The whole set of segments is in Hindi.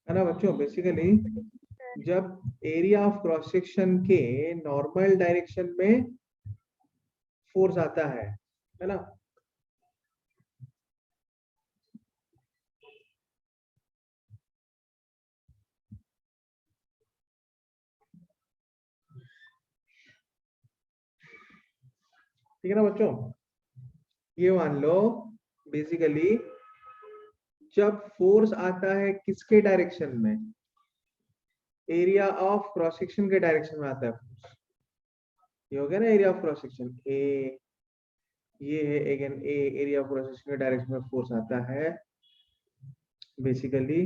है ना बच्चों। बेसिकली जब एरिया ऑफ क्रॉस सेक्शन के नॉर्मल डायरेक्शन में फोर्स आता है ना, ठीक है ना बच्चों। ये मान लो बेसिकली जब फोर्स आता है किसके डायरेक्शन में, एरिया ऑफ क्रॉस सेक्शन के डायरेक्शन में आता है फोर्स। ये हो गया ना area of cross section A, ये है again A, area of cross section के डायरेक्शन में फोर्स आता है। बेसिकली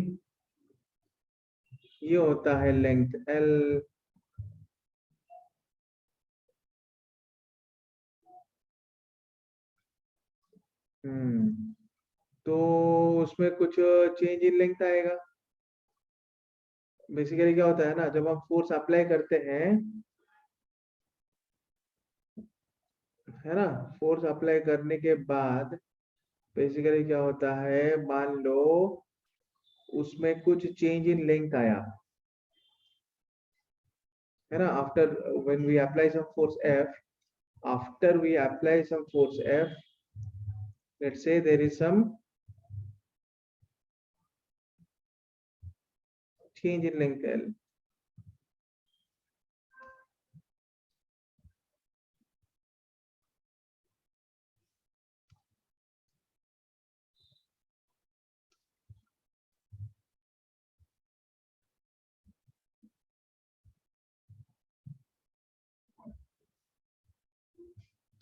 ये होता है लेंथ एल, तो उसमें कुछ चेंज इन लेंथ आएगा। बेसिकली क्या होता है ना, जब हम फोर्स अप्लाई करते हैं, है ना, फोर्स अप्लाई करने के बाद बेसिकली क्या होता है, मान लो उसमें कुछ चेंज इन लेंथ आया, है ना, after when we apply some force F, after we apply some force F, let's say there is some change in length L,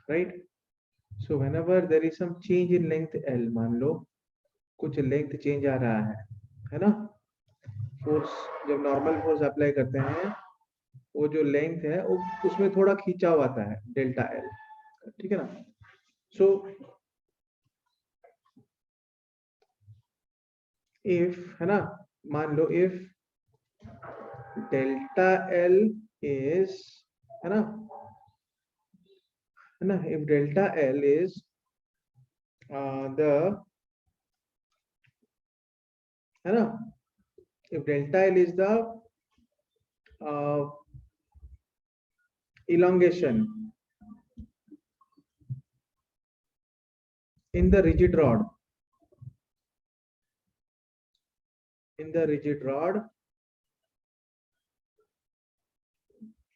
right? So whenever there is some change in length L, मान लो कुछ लेंथ चेंज आ रहा है ना, फोर्स जब नॉर्मल फोर्स अप्लाई करते हैं, वो जो लेंथ है उसमें थोड़ा खिंचाव आता है डेल्टा एल, ठीक है ना। सो इफ, है ना, मान लो इफ डेल्टा एल इज, है ना, if delta L is the, है ना, if delta L is the uh, elongation in the rigid rod,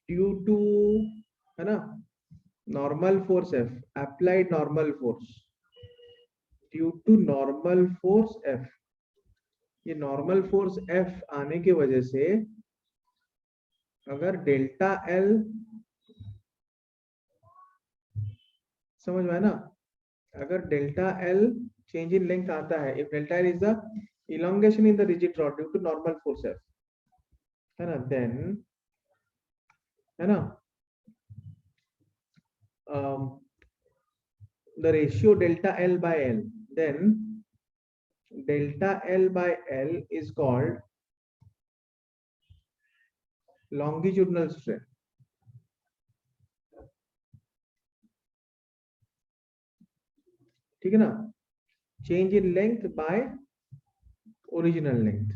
due to, है ना, normal force F, applied normal force, due to normal force F, ये नॉर्मल फोर्स F आने की वजह से अगर डेल्टा L, समझ में है ना, अगर delta L change in length आता है, if delta L is the elongation in the rigid rod due to normal force F, है ना, देन, है ना, the ratio delta L by L, then delta L by L is called longitudinal strain, ठीक है ना, change in length by original length,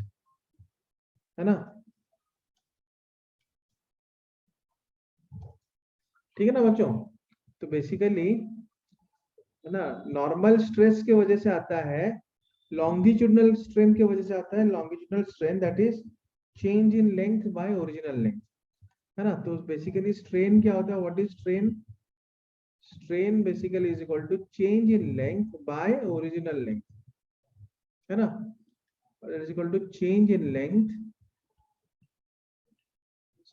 है ना, ठीक है ना बच्चों। तो बेसिकली, है ना, नॉर्मल स्ट्रेस के वजह से आता है, लॉन्गिट्यूडनल स्ट्रेन की वजह से आता है longitudinal strain, that is change in length by original length, है ना। तो बेसिकली स्ट्रेन क्या होता है, what is strain, strain basically is equal to change in length by original length, है ना, is equal to change in length,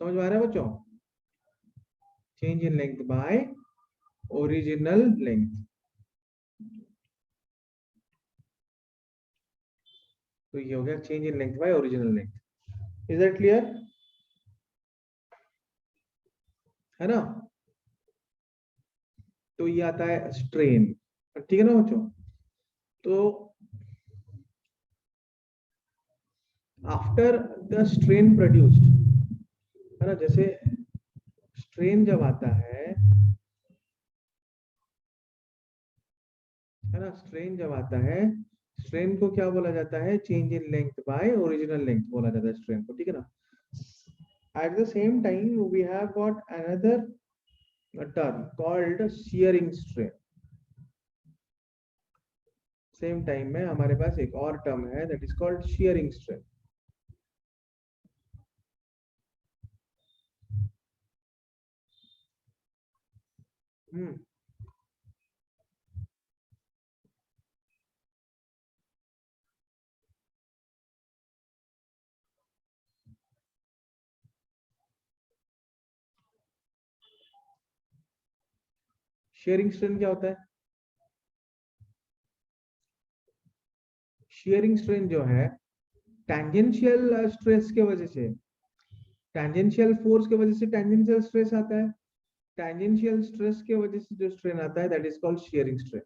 समझ में आ रहा है बच्चों, change in length by original length. तो ये हो गया change in length by original length. Is that clear, है ना। तो ये आता है स्ट्रेन, ठीक है ना बच्चों। तो आफ्टर द स्ट्रेन प्रोड्यूस्ड, है ना, जैसे स्ट्रेन जब आता है ना, स्ट्रेन जब आता है, स्ट्रेन को क्या बोला जाता है? Change in length by original length बोला जाता है स्ट्रेन को, ठीक है ना। At the same time we have got another term called shearing strain. Same time में हमारे पास एक और टर्म है that is called shearing strain. Shearing strain क्या होता है? शियरिंग स्ट्रेन जो है टैंजेंशियल स्ट्रेस के वजह से, टैंजेंशियल फोर्स के वजह से टैंजेंशियल स्ट्रेस आता है, टैंजेंशियल स्ट्रेस के वजह से जो स्ट्रेन आता है that is called shearing strain.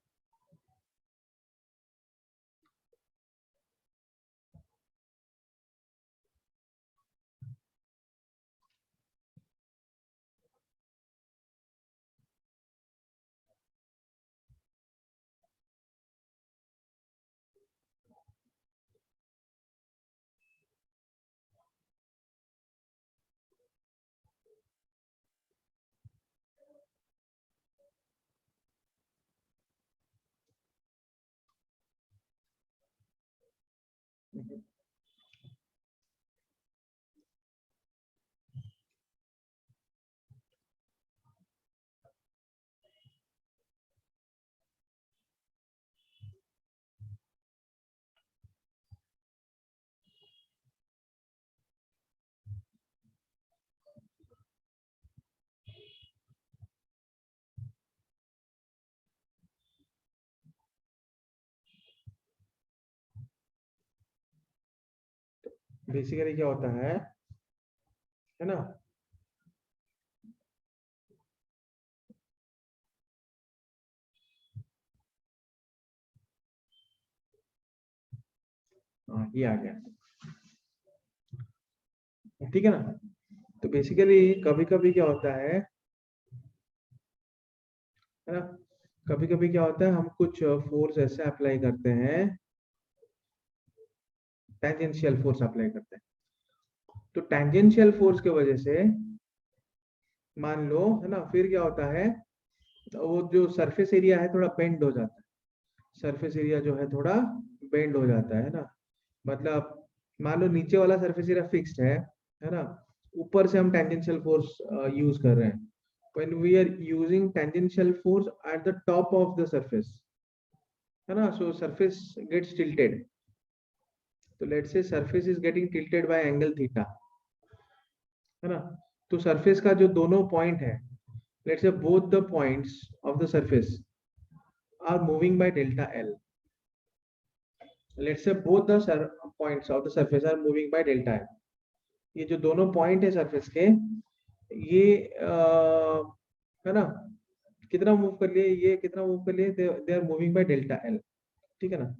Basically क्या होता है ना, ये आ गया, ठीक है ना। तो बेसिकली कभी कभी क्या होता है ना, कभी कभी क्या होता है हम कुछ फोर्स ऐसे अप्लाई करते हैं, टेंजेंशियल फोर्स अप्लाई करते हैं, तो टेंजेंशियल फोर्स की वजह से मान लो है ना, फिर क्या होता है, तो वो जो सरफेस एरिया है थोड़ा बेंड हो जाता है, सरफेस एरिया जो है थोड़ा बेंड हो जाता है ना, मतलब मान लो नीचे वाला सरफेस एरिया फिक्स्ड है ना, ऊपर से हम टेंजेंशियल फोर्स यूज कर रहे हैं, when we are using tangential force at the top of the surface, है ना, so surface gets tilted, तो let's say surface is getting tilted by angle theta, है ना, तो सरफेस का जो दोनों पॉइंट है, let's say both the points of the surface are moving by delta L, let's say both the points of the surface are moving by delta L, ये जो दोनों पॉइंट है सरफेस के, ये है ना, कितना मूव कर लिए, ये कितना मूव कर लिए, they are moving by delta L, ठीक है ना।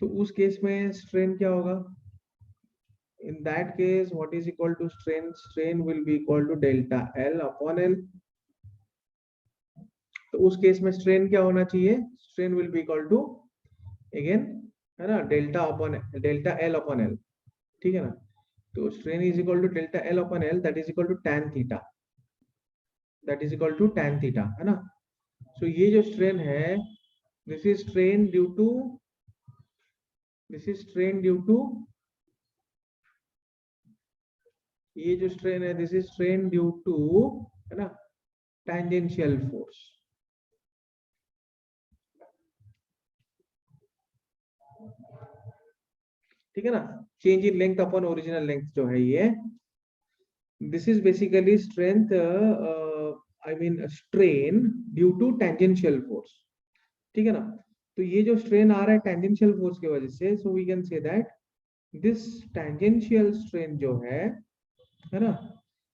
तो उस केस में स्ट्रेन क्या होगा? In that case what is equal to strain? Strain will be equal to delta L upon L. तो उस केस में स्ट्रेन क्या होना चाहिए? Strain will be equal to again, है ना, delta upon delta L upon L, ठीक है ना। तो strain is equal to delta L upon L, that is equal to tan theta, that is equal to tan theta, है ना। सो ये जो स्ट्रेन है, this is strain due to, this is strain due to, ये जो स्ट्रेन है this is strain due to, है ना, टेंजेंशियल फोर्स, ठीक है ना, change in length upon original length जो है ये, this is basically strength, I mean strain due to tangential force, ठीक है ना। तो ये जो स्ट्रेन आ रहा है टेंजेंशियल फोर्स की वजह से, so we can say that this tangential strain जो है ना,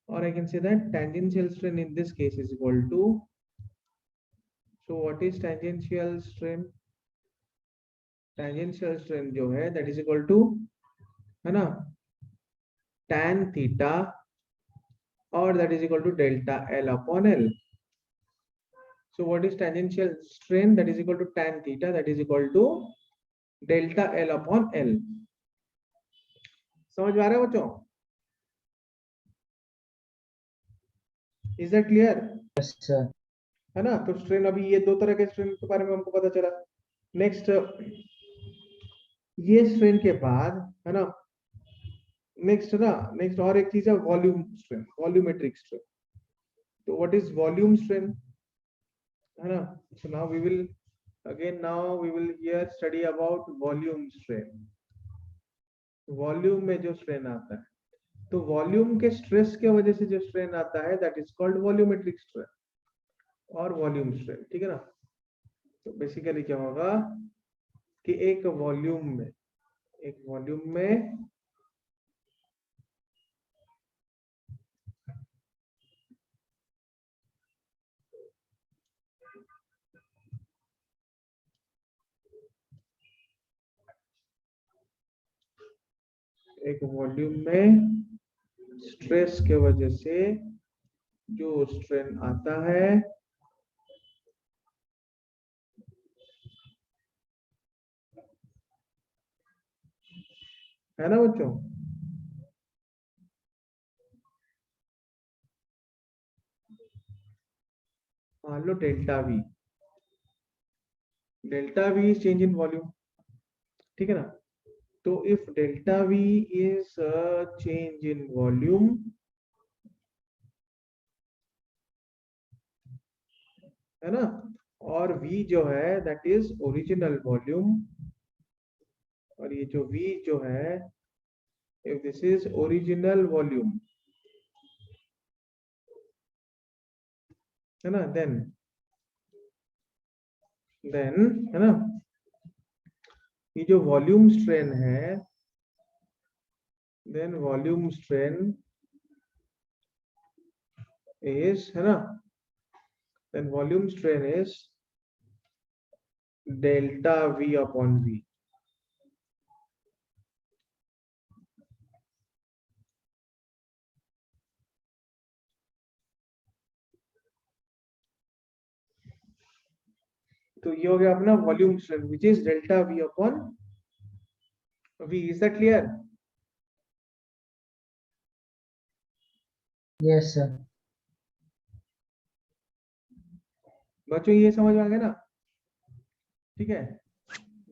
or I can say that tangential strain in this case is equal to, so what is tangential strain? Tangential strain जो है that is equal to, है ना, tan theta, or that is equal to delta L upon L. So what is tangential strain? That is equal to tan theta, that is equal to delta L upon L. समझ में आ रहा है बच्चों? Is that clear? अच्छा है ना? तो स्ट्रेन, अभी ये दो तरह के स्ट्रेन के बारे में हमको पता चला। नेक्स्ट, ये स्ट्रेन के बाद, है ना, नेक्स्ट और एक चीज है वॉल्यूम स्ट्रेन, वॉल्यूमेट्रिक स्ट्रेन। तो व्हाट इज वॉल्यूम स्ट्रेन, है ना? So now we will here study about volume strain. Volume में जो स्ट्रेन आता है, तो वॉल्यूम के स्ट्रेस के वजह से जो स्ट्रेन आता है that is called volumetric strain और वॉल्यूम स्ट्रेन। ठीक है ना? तो बेसिकली क्या होगा कि एक वॉल्यूम में स्ट्रेस के वजह से जो स्ट्रेन आता है, है ना बच्चों? मान लो delta V is change in volume. ठीक है ना? तो if delta V is change in volume, है ना, और v जो है दैट इज ओरिजिनल वॉल्यूम, और ये जो v जो है, if this is original volume, है ना, देन है ना, ये जो वॉल्यूम स्ट्रेन है, देन वॉल्यूम स्ट्रेन इज, है ना, then volume strain is delta v upon v। तो ये हो गया अपना volume strain which is delta v upon v। Is that clear? Yes sir. बच्चों ये समझ में आ गया ना? ठीक है?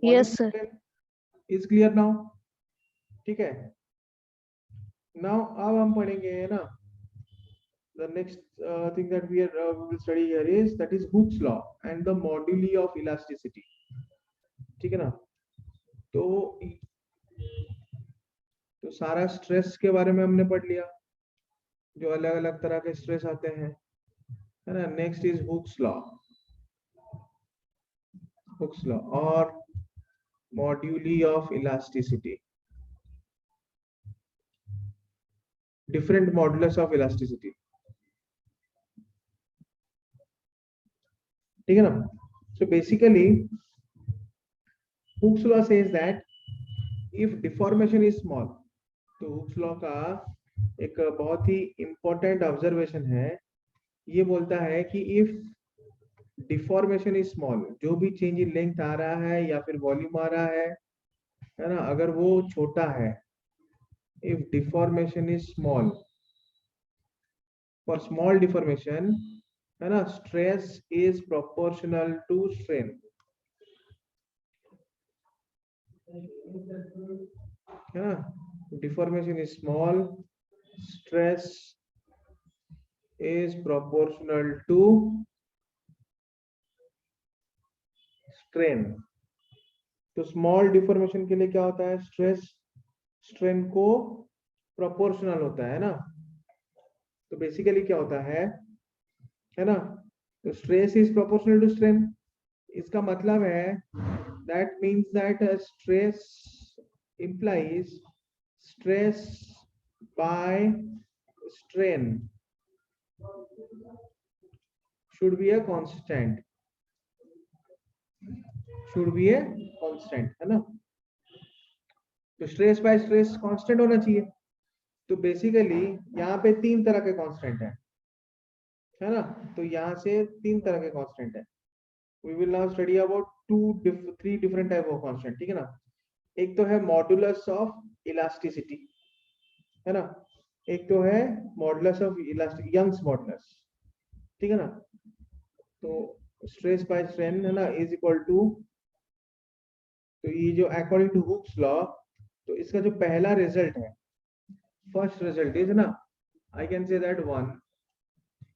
Yes, sir. Is clear now? ठीक है? नाउ अब हम पढ़ेंगे, है ना, the next thing that we will study here is that is Hooke's law and the moduli of elasticity. ठीक है ना? तो सारा स्ट्रेस के बारे में हमने पढ़ लिया, जो अलग अलग तरह के स्ट्रेस आते हैं, है ना। नेक्स्ट इज हुक्स लॉ और moduli of elasticity, different modulus of elasticity. ठीक है ना? So basically Hooke's law says that if deformation is small, तो हुक्स लॉ का एक बहुत ही इंपॉर्टेंट ऑब्जर्वेशन है, ये बोलता है कि इफ डिफॉर्मेशन इज स्मॉल, जो भी चेंज इन लेंथ आ रहा है या फिर वॉल्यूम आ रहा है ना, अगर वो छोटा है, if deformation is small, for small deformation, है ना, stress is proportional to strain. है ना? Deformation is small, stress is proportional to strain। तो स्मॉल डिफॉर्मेशन के लिए क्या होता है, स्ट्रेस स्ट्रेन को प्रोपोर्शनल होता है ना। तो बेसिकली क्या होता है ना, तो stress is proportional to strain. इसका मतलब है that means that stress implies stress by strain should be a constant, है ना। तो स्ट्रेस बाय स्ट्रेस कांस्टेंट होना चाहिए। तो बेसिकली यहाँ पे तीन तरह के कांस्टेंट है ना। तो यहाँ से तीन तरह के कांस्टेंट है। We will now study about three different type of constant, ठीक है ना। एक तो है मॉडुलस ऑफ इलास्टिसिटी, है ना, एक तो है modulus of elastic, Young's modulus, ठीक है ना। तो स्ट्रेस बाय स्ट्रेन है ना इज इक्वल टू, तो ये जो अकॉर्डिंग टू हुक्स लॉ, तो इसका जो पहला रिजल्ट है, फर्स्ट रिजल्ट इज ना, I can say that one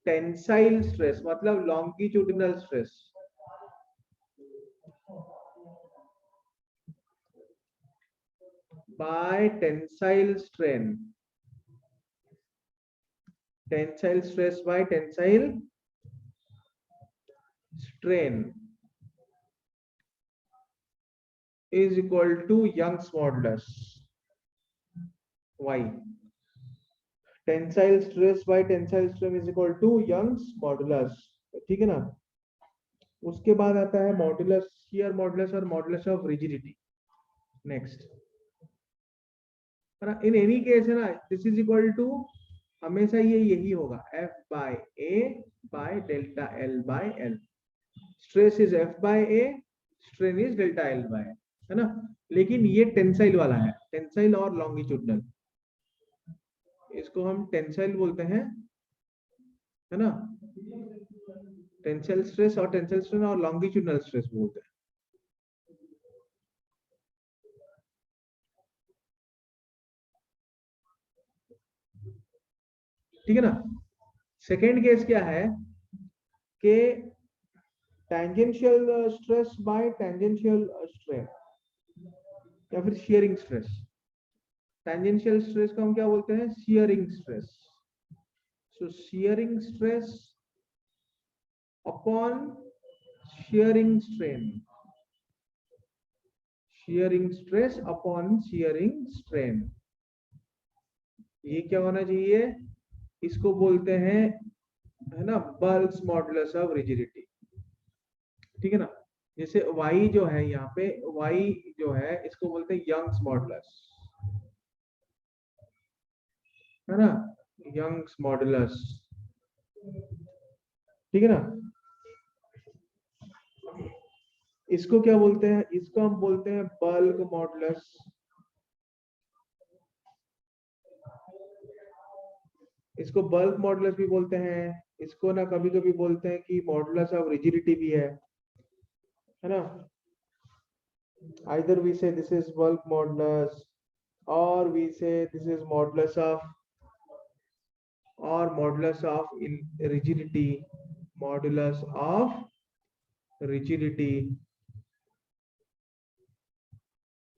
tensile stress मतलब longitudinal stress by tensile strain, tensile stress by tensile strain is equal to Young's modulus. Y. Tensile stress by tensile strain is equal to Young's modulus. ठीक है ना। उसके बाद आता है मॉडुलस, शियर मॉडुलस और modulus of rigidity. Next, in any case है ना, दिस इज इक्वल टू, हमेशा ये यही होगा F by A by delta L by L। Stress is F by A, strain is delta L by A, है ना। लेकिन ये टेंसाइल वाला है, टेंसाइल और लॉन्गिट्यूडनल, इसको हम टेंसाइल बोलते हैं, है ना। टेंसाइल स्ट्रेस और टेंसाइल स्ट्रेन और लॉन्गिट्यूडनल स्ट्रेस बोलते हैं, ठीक है ना। सेकेंड केस क्या है कि tangential stress by tangential strain या फिर शियरिंग स्ट्रेस। टेंजेंशियल स्ट्रेस को हम क्या बोलते हैं, shearing stress. So shearing stress upon shearing strain, shearing stress upon shearing strain, ये क्या होना चाहिए, इसको बोलते हैं, है ना, बल्क्स मॉडुलस ऑफ रिजिडिटी, ठीक है ना। जैसे y जो है यहाँ पे, y जो है इसको बोलते हैं यंग्स मॉडुलस, है ना, यंग्स मॉडुलस, ठीक है ना। इसको क्या बोलते हैं, इसको हम बोलते हैं बल्क मॉडुलस, इसको बल्क मॉडुलस भी बोलते हैं, इसको ना कभी कभी बोलते हैं कि मॉडुलस ऑफ रिजिडिटी भी है ना। either we say this is bulk modulus or we say this is modulus of, or modulus of in rigidity, modulus of rigidity,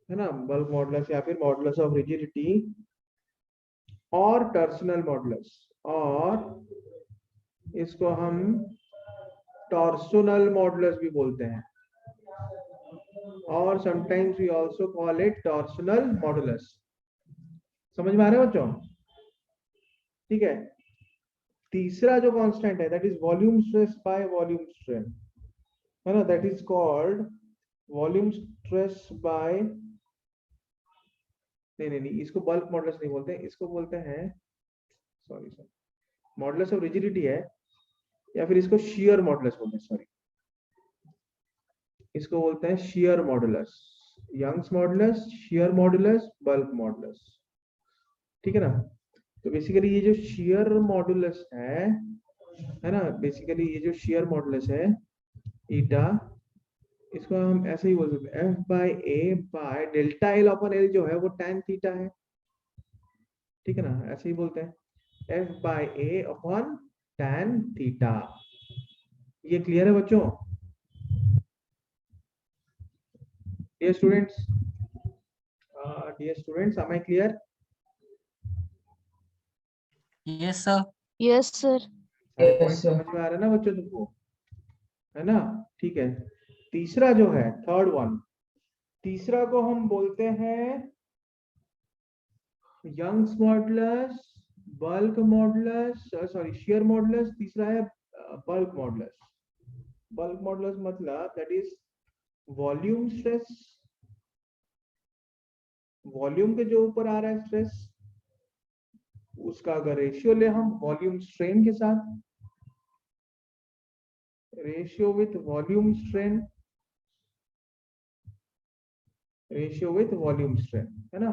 है ना, बल्क मॉडुलस या फिर मॉडुलस ऑफ रिजिडिटी और टॉर्सनल मॉडुलस, और इसको हम टॉर्सनल मॉडुलस भी बोलते हैं, और sometimes we also call it torsional modulus. समझ में आ रहा है बच्चों, ठीक है। तीसरा जो कांस्टेंट है that is volume stress by volume strain, है ना, that is called volume stress by, नहीं, इसको बल्क मॉडुलस नहीं बोलते, इसको बोलते हैं, सॉरी मॉडुलस ऑफ रिजिडिटी है, या फिर इसको शियर मॉडुलस बोलते हैं, सॉरी, इसको बोलते हैं shear modulus, Young's modulus, shear modulus, bulk modulus, ठीक है ना। तो बेसिकली ये जो शियर मॉडुलस है ना, बेसिकली ये जो शियर मॉडुलस है ईटा, इसको हम ऐसे ही बोल सकते हैं F by A by delta L upon L जो है वो tan थीटा है, ठीक है ना, ऐसे ही बोलते हैं F by A upon tan theta. ये क्लियर है बच्चों, dear students, dear students, am I clear? Yes, sir. Yes, sir. Point समझ में आ रहा है ना बच्चों तुमको, है ना, ठीक है। तीसरा जो है, थर्ड वन, तीसरा को हम बोलते हैं Young's modulus, bulk modulus, sorry shear modulus, तीसरा है बल्क मॉडुलस। बल्क मॉडुलस मतलब that is volume stress, volume के जो ऊपर आ रहा है स्ट्रेस, उसका अगर रेशियो ले हम वॉल्यूम स्ट्रेन के साथ, ratio with volume strain, ratio with volume strain, है ना,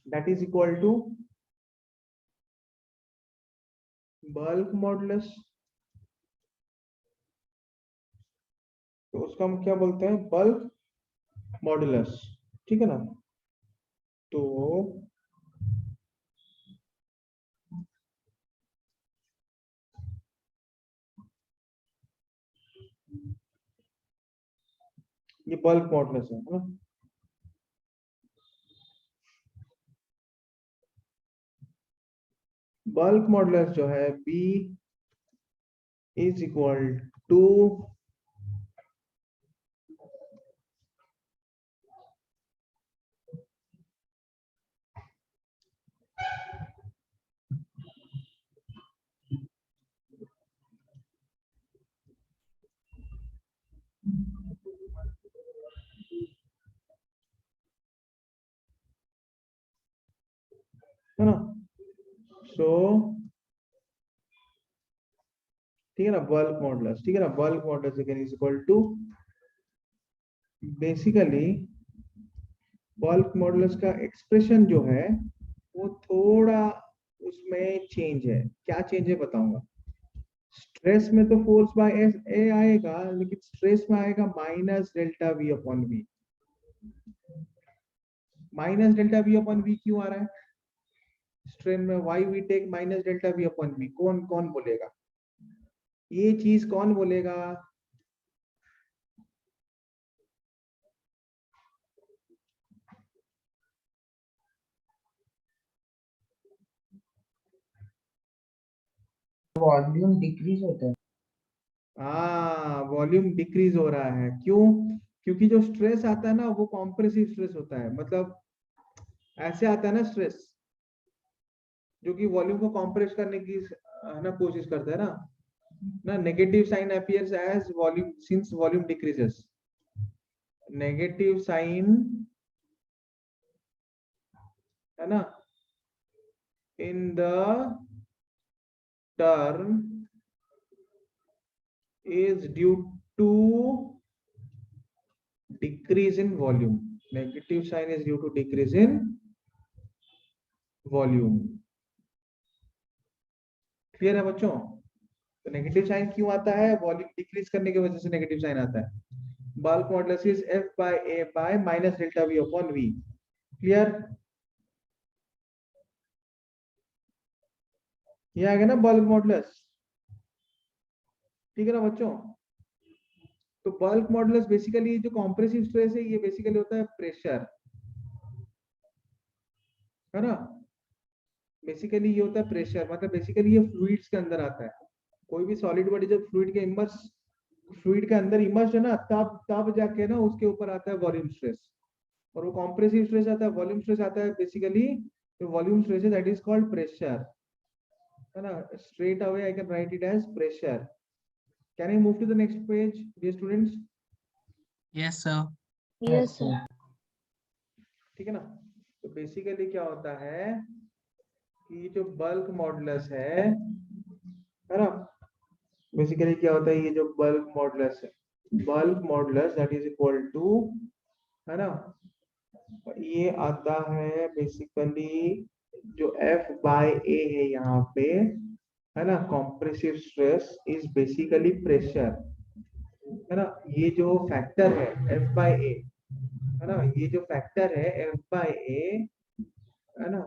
that is equal to bulk modulus. तो उसका हम क्या बोलते हैं, बल्क मॉडुलस, ठीक है ना। तो ये बल्क मॉडुलस है ना। बल्क मॉडुलस जो है B इज इक्वल टू है ना। सो ठीक है ना, बल्क मॉडुलस, ठीक है ना, bulk modulus is equal to basically bulk modulus का एक्सप्रेशन जो है वो थोड़ा उसमें चेंज है। क्या चेंज है बताऊंगा। स्ट्रेस में तो फोर्स बाय एस ए आएगा, लेकिन स्ट्रेस में आएगा minus delta V upon V. Minus delta V upon V क्यों आ रहा है स्ट्रेन में, why we take minus delta V upon V, कौन कौन बोलेगा ये चीज, कौन बोलेगा। वॉल्यूम डिक्रीज होता है। हाँ, वॉल्यूम डिक्रीज हो रहा है, क्यों, क्योंकि जो स्ट्रेस आता है ना वो कॉम्प्रेसिव स्ट्रेस होता है, मतलब ऐसे आता है ना स्ट्रेस जो कि वॉल्यूम को कॉम्प्रेस करने की ना कोशिश करता है ना negative sign appears as volume since volume decreases. Negative sign है ना in the term is due to decrease in volume. Negative sign is due to decrease in volume. Clear है बच्चों। तो नेगेटिव साइन क्यों आता है, वॉल्यूम डिक्रीज करने की वजह से नेगेटिव साइन आता है। Bulk modulus is F by A by minus delta V upon V। Clear, ये आ गया ना बल्क मॉडुलस, ठीक है ना बच्चों। तो बल्क मॉडुलस बेसिकली जो कॉम्प्रेसिव स्ट्रेस है ये बेसिकली होता है प्रेशर, है ना। बेसिकली ये होता है प्रेशर, मतलब बेसिकली ये फ्लूइड्स के अंदर आता है। कोई भी सॉलिड बॉडी जब फ्लूइड के इमर्स, फ्लूइड के अंदर इमर्स है ना, तब तब जाके ना उसके ऊपर आता है वॉल्यूम स्ट्रेस, और वो कॉम्प्रेसिव स्ट्रेस आता है, वॉल्यूम स्ट्रेस आता है बेसिकली। जो वॉल्यूम स्ट्रेस है दैट इज कॉल्ड प्रेशर, है ना। Straight away I can write it as pressure. Can I move to the next page dear students. Yes, sir. Yes, sir. ठीक है ना। तो बेसिकली क्या होता है कि जो बल्क मॉडुलस है ना, बेसिकली क्या होता है, ये जो बल्क मॉडुलस है, bulk modulus that is equal to, है ना, ये आता है बेसिकली जो F बाय A है यहाँ पे, है ना, compressive stress is basically pressure, है ना। ये जो फैक्टर है F बाय A, है ना, ये जो फैक्टर है F बाय A, है ना,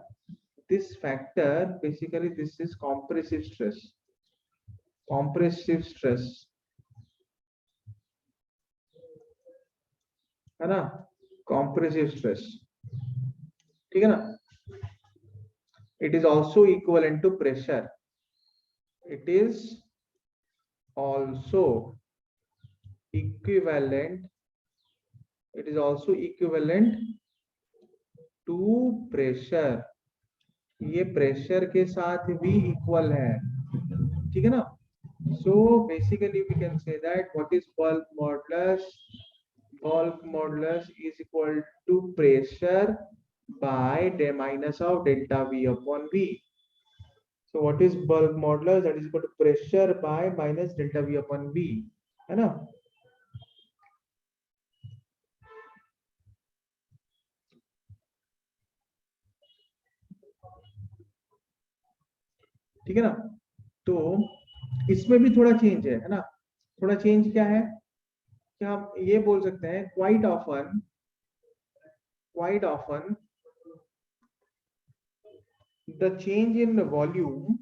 this factor basically this is compressive stress, compressive stress, है ना, कॉम्प्रेसिव स्ट्रेस, ठीक है ना। It is also equivalent to pressure, it is also equivalent, it is also equivalent to pressure। ये प्रेशर के साथ भी इक्वल है, ठीक है ना। So basically we can say that what is bulk modulus, bulk modulus is equal to pressure by the minus of delta V upon V। So what is bulk modulus, that is equal to pressure by minus delta V upon V, है ना। ठीक है ना। तो इसमें भी थोड़ा चेंज है ना। थोड़ा चेंज क्या है, क्या हम ये बोल सकते हैं, quite often the change in volume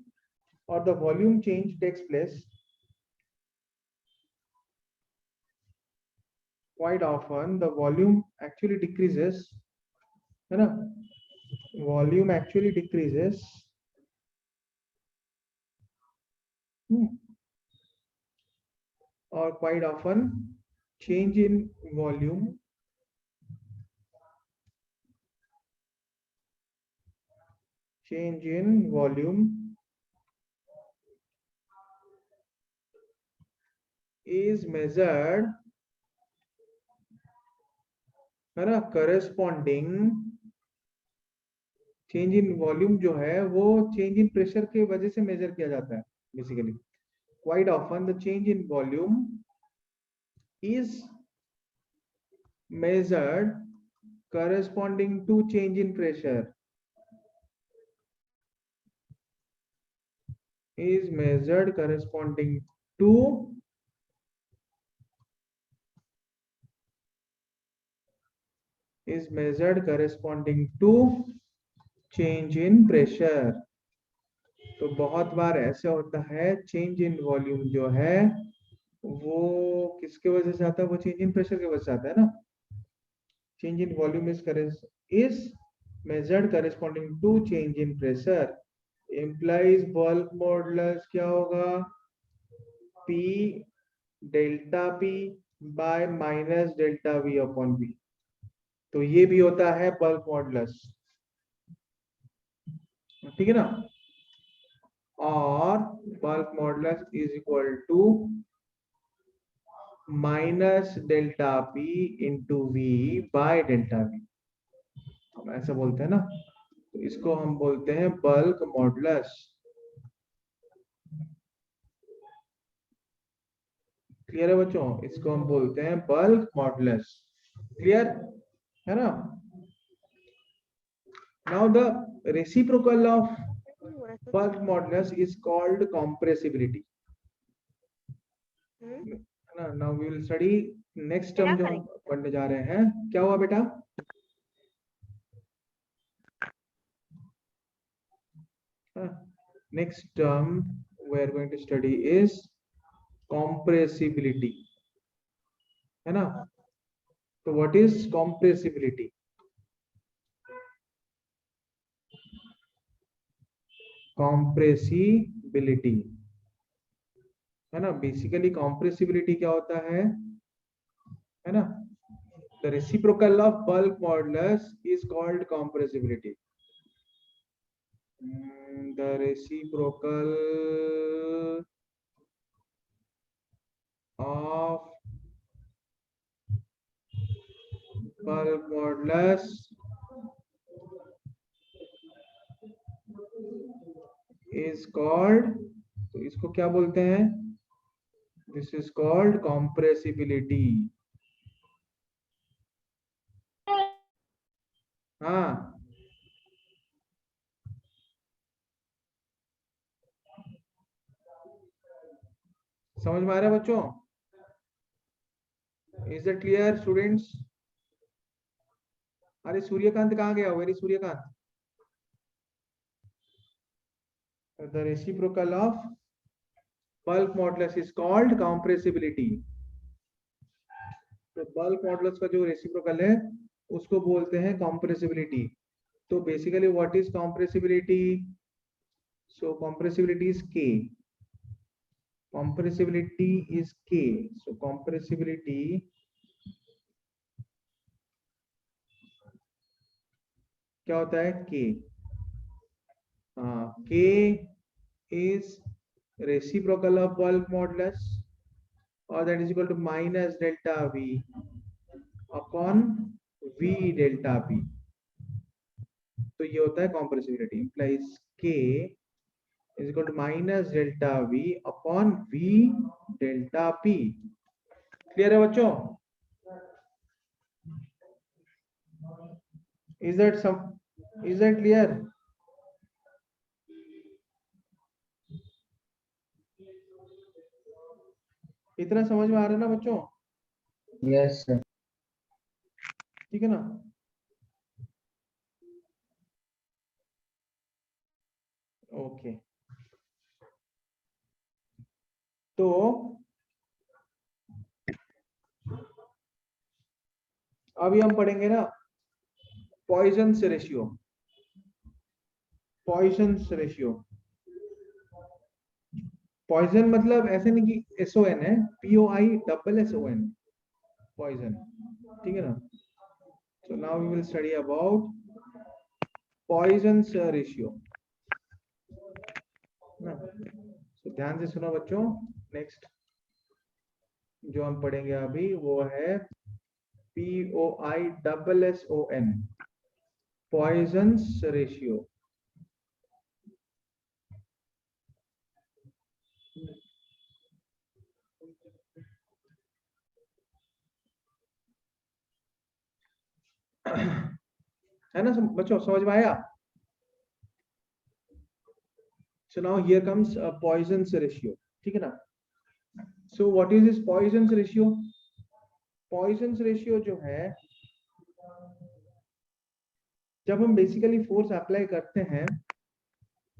or the volume change takes place quite often the volume actually decreases, है ना, volume actually decreases or quite often change in volume is measured, है ना, corresponding चेंज इन वॉल्यूम जो है वो चेंज इन प्रेशर के वजह से मेजर किया जाता है basically. Quite often the change in volume is measured corresponding to change in pressure, is measured corresponding to change in pressure। तो बहुत बार ऐसे होता है चेंज इन वॉल्यूम जो है वो किसके वजह से आता है, वो चेंज इन प्रेशर की वजह से आता है ना। Change in volume is measured corresponding to change in pressure, implies bulk modulus क्या होगा, P delta P by minus delta V upon V। तो ये भी होता है बल्क मॉडुलस, ठीक है ना। और bulk modulus is equal to minus delta P into V by delta V, हम ऐसा बोलते हैं ना। तो इसको हम बोलते हैं बल्क मॉडुलस। क्लियर है बच्चों, इसको हम बोलते हैं बल्क मॉडुलस। क्लियर है ना। Now the reciprocal of bulk modulus is called compressibility, है ना। now we will study next term जो हम पढ़ने जा रहे हैं। क्या हुआ बेटा, next term we are going to study is compressibility, है ना। तो what is compressibility, compressibility है ना। बेसिकली compressibility क्या होता है ना। the reciprocal of bulk modulus is called compressibility। the reciprocal of bulk modulus is called, तो इसको क्या बोलते हैं, दिस इज कॉल्ड compressibility। हाँ समझ में आ रहा है बच्चों, इज इट क्लियर स्टूडेंट्स। अरे सूर्यकांत कहाँ गया, very Suryakant. The reciprocal of bulk modulus is called compressibility। तो bulk modulus का जो रेसिप्रोकल है उसको बोलते हैं compressibility। तो basically what is compressibility, so compressibility is K, compressibility is K, so compressibility क्या होता है K, K is reciprocal of bulk modulus or that is equal to minus delta V upon V delta P। तो ये होता है compressibility, implies K is equal to minus delta V upon V delta P। Clear है बच्चों, is that clear। इतना समझ में आ रहा है ना बच्चों? Yes sir. ठीक है ना? ओके, तो अभी हम पढ़ेंगे ना Poisson's ratio. Poisson's ratio, Poisson मतलब ऐसे नहीं कि SON है, POISSON, पॉइजन। ठीक है ना? So now we will study about Poisson's ratio ना। So ध्यान से सुनो बच्चों, नेक्स्ट जो हम पढ़ेंगे अभी वो है POISSON, Poisson's ratio। है ना बच्चों, समझ में आया? So now here comes Poisson's ratio। ठीक है ना? So what is this Poisson's ratio? Poisson's ratio जो है, जब हम बेसिकली फोर्स अप्लाई करते हैं,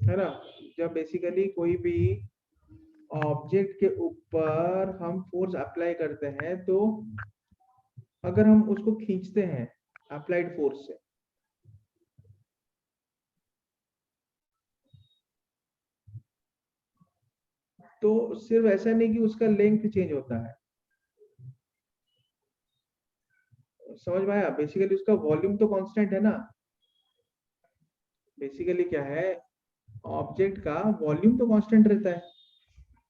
है ना, जब बेसिकली कोई भी ऑब्जेक्ट के ऊपर हम फोर्स अप्लाई करते हैं, तो अगर हम उसको खींचते हैं अप्लाइड फोर्स से, तो सिर्फ ऐसा नहीं कि उसका लेंथ चेंज होता है, समझ में आया? बेसिकली उसका वॉल्यूम तो कांस्टेंट है ना। बेसिकली क्या है, ऑब्जेक्ट का वॉल्यूम तो कांस्टेंट रहता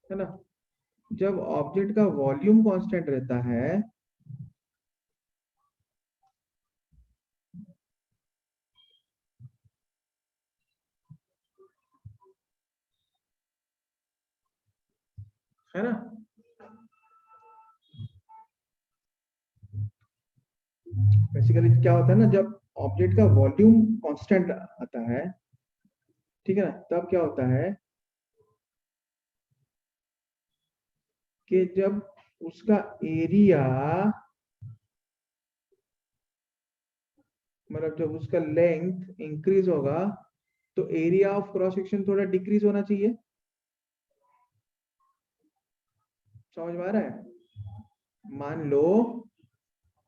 है ना? जब ऑब्जेक्ट का वॉल्यूम कांस्टेंट रहता है, है ना, बेसिकली क्या होता है ना, जब ऑब्जेक्ट का वॉल्यूम कांस्टेंट आता है, ठीक है ना, तब क्या होता है कि जब उसका एरिया, मतलब जब उसका लेंथ इंक्रीज होगा, तो एरिया ऑफ क्रॉस सेक्शन थोड़ा डिक्रीज होना चाहिए। समझ में आ रहा है? मान लो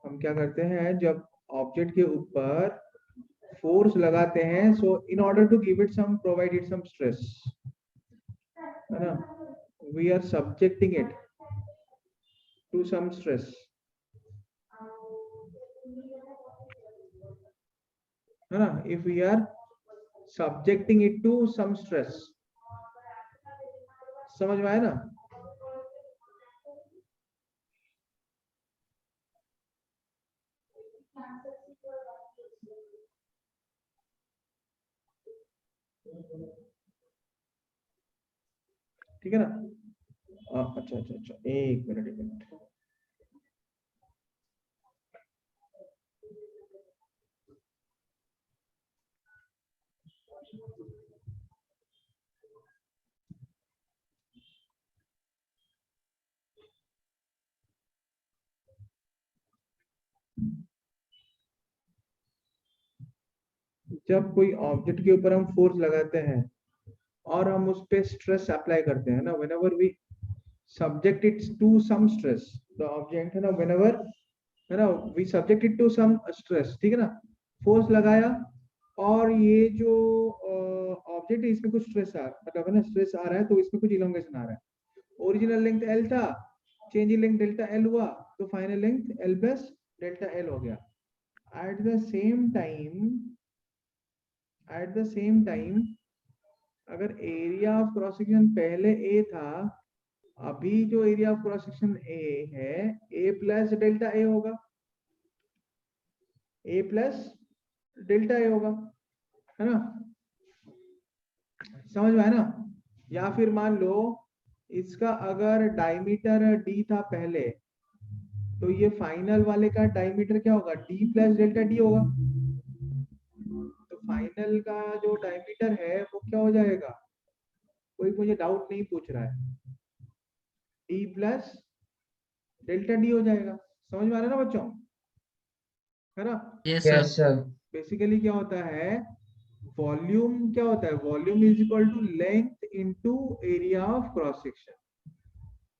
हम क्या करते हैं, जब ऑब्जेक्ट के ऊपर फोर्स लगाते हैं, so in order to give it some, provide it some stress, है ना, we are subjecting it to some stress, है ना, if we are subjecting it to some stress. समझ में आया ना? ठीक है ना? अच्छा अच्छा अच्छा, एक मिनट एक मिनट। जब कोई ऑब्जेक्ट के ऊपर हम फोर्स लगाते हैं और हम उस पे स्ट्रेस अप्लाई करते हैं ना, whenever we subject it to some stress, the object, है ना, व्हेनेवर, है ना, we subject it to some stress, ठीक है ना, फोर्स लगाया, और ये जो ऑब्जेक्ट है इसमें कुछ स्ट्रेस आ, मतलब है ना, स्ट्रेस आ रहा है, तो इसमें कुछ इलोंगेशन आ रहा है। ओरिजिनल लेंथ L था, change in length delta L हुआ, तो final length L plus delta L हो गया। Eight the same time, eight the same time, अगर एरिया ऑफ क्रॉस सेक्शन पहले A था, अभी जो area of cross section A है, A प्लस डेल्टा A होगा, A प्लस डेल्टा A होगा, है ना? समझ में आया ना? या फिर मान लो इसका अगर डायमीटर D था पहले, तो ये फाइनल वाले का डायमीटर क्या होगा, D प्लस डेल्टा D होगा। तो फाइनल का जो डायमीटर है वो क्या हो जाएगा, कोई मुझे डाउट नहीं पूछ रहा है, D प्लस डेल्टा डी हो जाएगा। समझ में आ रहा है ना बच्चों, है ना? Yes, sir. Yes, sir. Basically क्या होता है, वॉल्यूम क्या होता है, volume is equal to length into area of cross section.